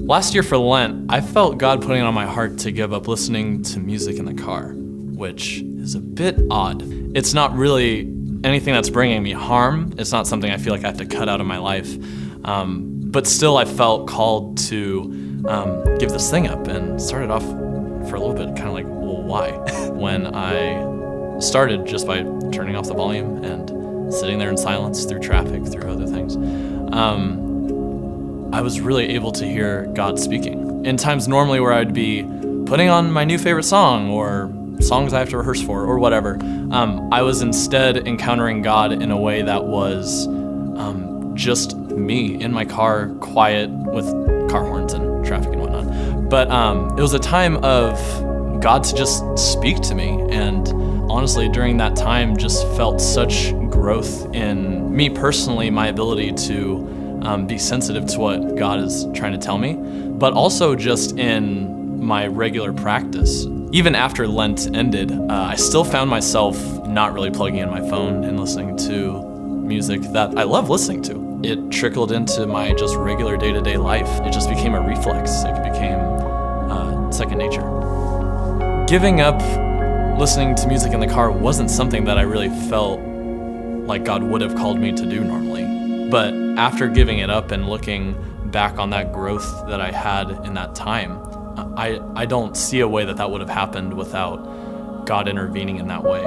Last year for Lent, I felt God putting it on my heart to give up listening to music in the car, which is a bit odd. It's not really anything that's bringing me harm. It's not something I feel like I have to cut out of my life. But still, I felt called to give this thing up, and started off for a little bit kind of like, well, why? When I started just by turning off the volume and sitting there in silence through traffic, through other things, I was really able to hear God speaking. In times normally where I'd be putting on my new favorite song or songs I have to rehearse for or whatever, I was instead encountering God in a way that was just me in my car, quiet with car horns and traffic and whatnot. But it was a time of God to just speak to me, and honestly during that time just felt such growth in me personally, my ability to be sensitive to what God is trying to tell me, but also just in my regular practice. Even after Lent ended, I still found myself not really plugging in my phone and listening to music that I love listening to. It trickled into my just regular day-to-day life. It just became a reflex. It became second nature. Giving up listening to music in the car wasn't something that I really felt like God would have called me to do normally. But after giving it up and looking back on that growth that I had in that time, I don't see a way that would have happened without God intervening in that way.